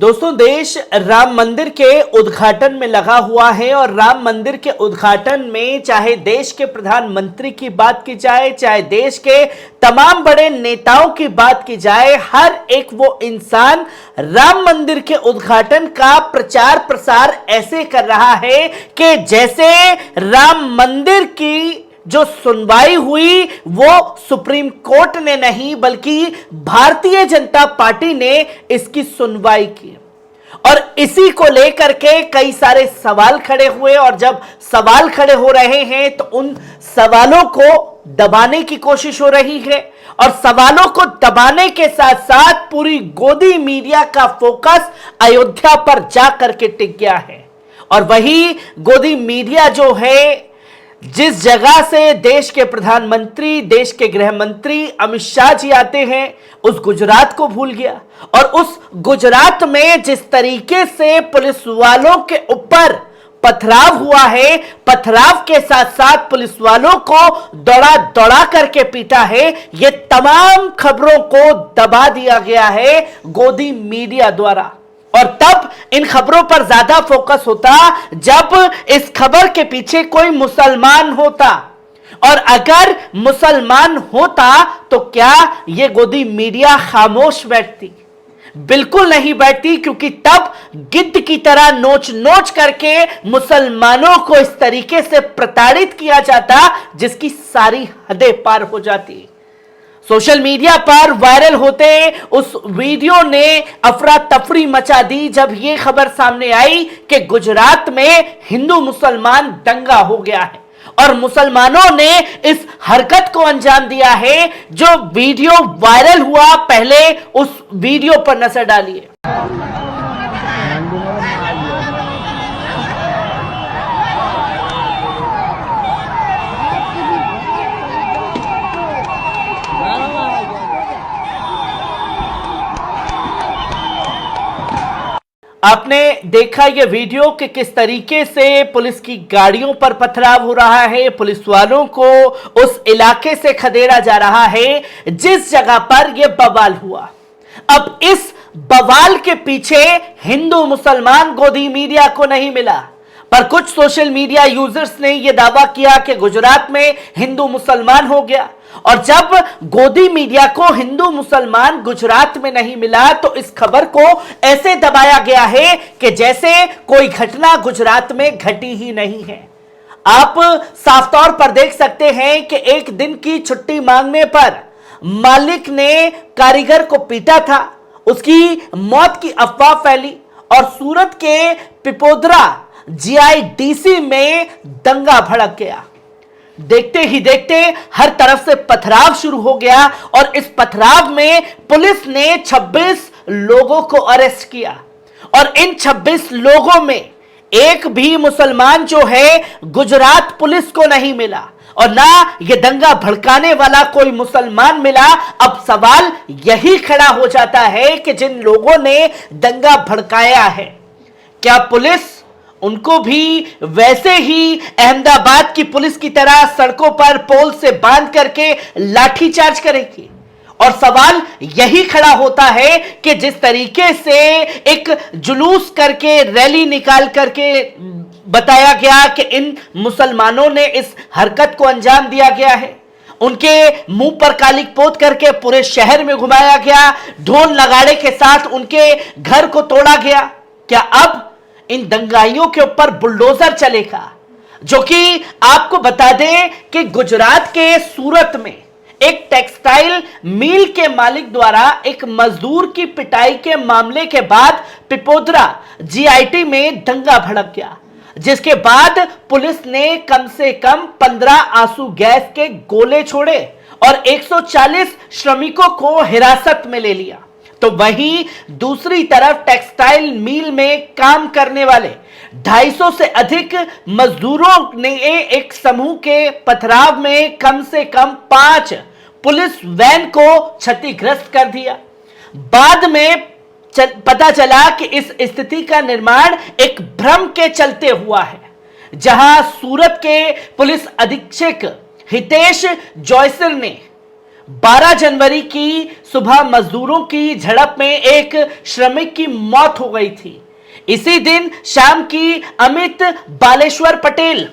दोस्तों, देश राम मंदिर के उद्घाटन में लगा हुआ है और राम मंदिर के उद्घाटन में चाहे देश के प्रधानमंत्री की बात की जाए, चाहे देश के तमाम बड़े नेताओं की बात की जाए, हर एक वो इंसान राम मंदिर के उद्घाटन का प्रचार प्रसार ऐसे कर रहा है कि जैसे राम मंदिर की जो सुनवाई हुई वो सुप्रीम कोर्ट ने नहीं बल्कि भारतीय जनता पार्टी ने इसकी सुनवाई की। और इसी को लेकर के कई सारे सवाल खड़े हुए और जब सवाल खड़े हो रहे हैं तो उन सवालों को दबाने की कोशिश हो रही है और सवालों को दबाने के साथ साथ पूरी गोदी मीडिया का फोकस अयोध्या पर जाकर के टिक गया है। और वही गोदी मीडिया जो है, जिस जगह से देश के प्रधानमंत्री, देश के गृह मंत्री अमित शाह जी आते हैं, उस गुजरात को भूल गया। और उस गुजरात में जिस तरीके से पुलिस वालों के ऊपर पथराव हुआ है, पथराव के साथ साथ पुलिस वालों को दौड़ा दौड़ा करके पीटा है, ये तमाम खबरों को दबा दिया गया है गोदी मीडिया द्वारा। और तब इन खबरों पर ज्यादा फोकस होता जब इस खबर के पीछे कोई मुसलमान होता, और अगर मुसलमान होता तो क्या यह गोदी मीडिया खामोश बैठती? बिल्कुल नहीं बैठती, क्योंकि तब गिद्ध की तरह नोच नोच करके मुसलमानों को इस तरीके से प्रताड़ित किया जाता जिसकी सारी हदें पार हो जाती। सोशल मीडिया पर वायरल होते उस वीडियो ने अफरा तफरी मचा दी जब यह खबर सामने आई कि गुजरात में हिंदू मुसलमान दंगा हो गया है और मुसलमानों ने इस हरकत को अंजाम दिया है। जो वीडियो वायरल हुआ, पहले उस वीडियो पर नजर डालिए। आपने देखा यह वीडियो कि किस तरीके से पुलिस की गाड़ियों पर पथराव हो रहा है, पुलिस वालों को उस इलाके से खदेड़ा जा रहा है जिस जगह पर यह बवाल हुआ। अब इस बवाल के पीछे हिंदू मुसलमान गोदी मीडिया को नहीं मिला, पर कुछ सोशल मीडिया यूजर्स ने यह दावा किया कि गुजरात में हिंदू मुसलमान हो गया। और जब गोदी मीडिया को हिंदू मुसलमान गुजरात में नहीं मिला तो इस खबर को ऐसे दबाया गया है कि जैसे कोई घटना गुजरात में घटी ही नहीं है। आप साफ तौर पर देख सकते हैं कि एक दिन की छुट्टी मांगने पर मालिक ने कारीगर को पीटा था, उसकी मौत की अफवाह फैली और सूरत के पिपोदरा जीआईडीसी में दंगा भड़क गया। देखते ही देखते हर तरफ से पथराव शुरू हो गया और इस पथराव में पुलिस ने 26 लोगों को अरेस्ट किया और इन 26 लोगों में एक भी मुसलमान जो है गुजरात पुलिस को नहीं मिला और ना ये दंगा भड़काने वाला कोई मुसलमान मिला। अब सवाल यही खड़ा हो जाता है कि जिन लोगों ने दंगा भड़काया है, क्या पुलिस उनको भी वैसे ही अहमदाबाद की पुलिस की तरह सड़कों पर पोल से बांध करके लाठीचार्ज करेगी? और सवाल यही खड़ा होता है कि जिस तरीके से एक जुलूस करके रैली निकाल करके बताया गया कि इन मुसलमानों ने इस हरकत को अंजाम दिया गया है, उनके मुंह पर कालिक पोत करके पूरे शहर में घुमाया गया, ढोल नगाड़े के साथ उनके घर को तोड़ा गया, क्या अब इन दंगाइयों के ऊपर बुलडोजर चलेगा? जो कि आपको बता दें कि गुजरात के सूरत में एक टेक्सटाइल मिल के मालिक द्वारा एक मजदूर की पिटाई के मामले के बाद पिपोदरा जीआईटी में दंगा भड़क गया, जिसके बाद पुलिस ने कम से कम 15 आंसू गैस के गोले छोड़े और 140 श्रमिकों को हिरासत में ले लिया। तो वहीं दूसरी तरफ टेक्सटाइल मिल में काम करने वाले 250 से अधिक मजदूरों ने एक समूह के पथराव में कम से कम 5 पुलिस वैन को क्षतिग्रस्त कर दिया। बाद में पता चला कि इस स्थिति का निर्माण एक भ्रम के चलते हुआ है, जहां सूरत के पुलिस अधीक्षक हितेश जॉयसर ने 12 जनवरी की सुबह मजदूरों की झड़प में एक श्रमिक की मौत हो गई थी। इसी दिन शाम की अमित बालेश्वर पटेल,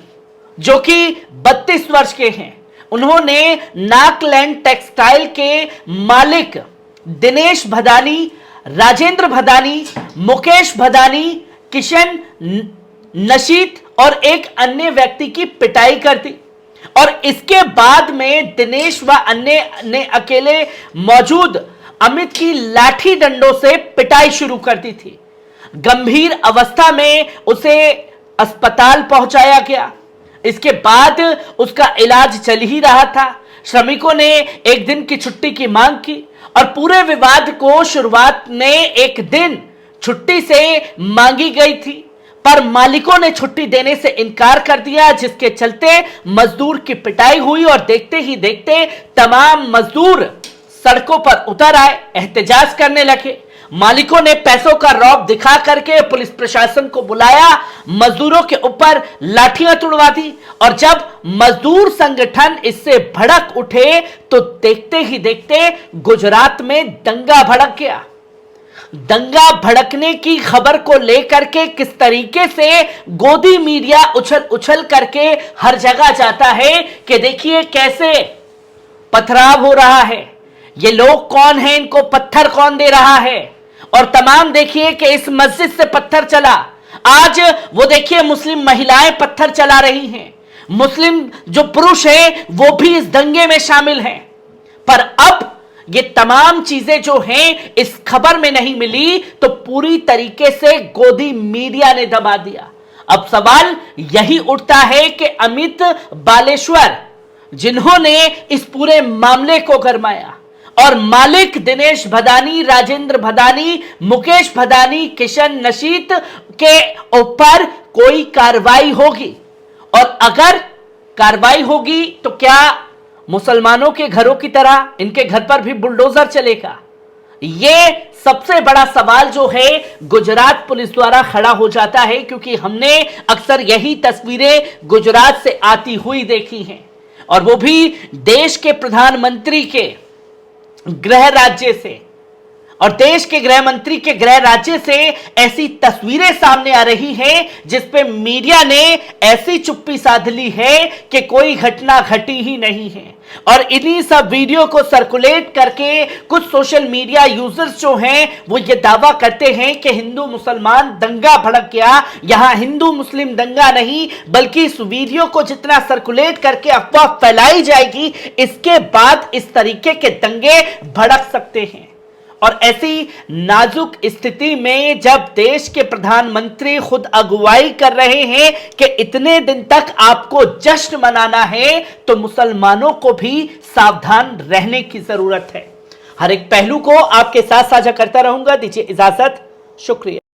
जो कि 32 वर्ष के हैं, उन्होंने नाकलैंड टेक्सटाइल के मालिक दिनेश भदानी, राजेंद्र भदानी, मुकेश भदानी, किशन नशीत और एक अन्य व्यक्ति की पिटाई कर दी। और इसके बाद में दिनेश व अन्य ने अकेले मौजूद अमित की लाठी डंडों से पिटाई शुरू कर दी थी। गंभीर अवस्था में उसे अस्पताल पहुंचाया गया। इसके बाद उसका इलाज चल ही रहा था। श्रमिकों ने एक दिन की छुट्टी की मांग की और पूरे विवाद को शुरुआत में एक दिन छुट्टी से मांगी गई थी, पर मालिकों ने छुट्टी देने से इनकार कर दिया, जिसके चलते मजदूर की पिटाई हुई और देखते ही देखते तमाम मजदूर सड़कों पर उतर आए, एहतजाज करने लगे। मालिकों ने पैसों का रौब दिखा करके पुलिस प्रशासन को बुलाया, मजदूरों के ऊपर लाठियां तुड़वा दी और जब मजदूर संगठन इससे भड़क उठे तो देखते ही देखते गुजरात में दंगा भड़क गया। दंगा भड़कने की खबर को लेकर के किस तरीके से गोदी मीडिया उछल उछल करके हर जगह जाता है कि देखिए कैसे पथराव हो रहा है, ये लोग कौन है, इनको पत्थर कौन दे रहा है। और तमाम देखिए कि इस मस्जिद से पत्थर चला, आज वो देखिए मुस्लिम महिलाएं पत्थर चला रही हैं, मुस्लिम जो पुरुष हैं वो भी इस दंगे में शामिल हैं। पर अब ये तमाम चीजें जो हैं इस खबर में नहीं मिली तो पूरी तरीके से गोदी मीडिया ने दबा दिया। अब सवाल यही उठता है कि अमित बालेश्वर, जिन्होंने इस पूरे मामले को गरमाया, और मालिक दिनेश भदानी, राजेंद्र भदानी, मुकेश भदानी, किशन नशीत के ऊपर कोई कार्रवाई होगी, और अगर कार्रवाई होगी तो क्या मुसलमानों के घरों की तरह इनके घर पर भी बुलडोजर चलेगा? ये सबसे बड़ा सवाल जो है गुजरात पुलिस द्वारा खड़ा हो जाता है, क्योंकि हमने अक्सर यही तस्वीरें गुजरात से आती हुई देखी हैं, और वो भी देश के प्रधानमंत्री के गृह राज्य से, और देश के गृह मंत्री के गृह राज्य से ऐसी तस्वीरें सामने आ रही हैं जिसपे मीडिया ने ऐसी चुप्पी साध ली है कि कोई घटना घटी ही नहीं है। और इन्हीं सब वीडियो को सर्कुलेट करके कुछ सोशल मीडिया यूजर्स जो हैं वो ये दावा करते हैं कि हिंदू मुसलमान दंगा भड़क गया। यहां हिंदू मुस्लिम दंगा नहीं, बल्कि इस वीडियो को जितना सर्कुलेट करके अफवाह फैलाई जाएगी, इसके बाद इस तरीके के दंगे भड़क सकते हैं। और ऐसी नाजुक स्थिति में जब देश के प्रधानमंत्री खुद अगुवाई कर रहे हैं कि इतने दिन तक आपको जश्न मनाना है, तो मुसलमानों को भी सावधान रहने की जरूरत है। हर एक पहलू को आपके साथ साझा करता रहूंगा। दीजिए इजाजत, शुक्रिया।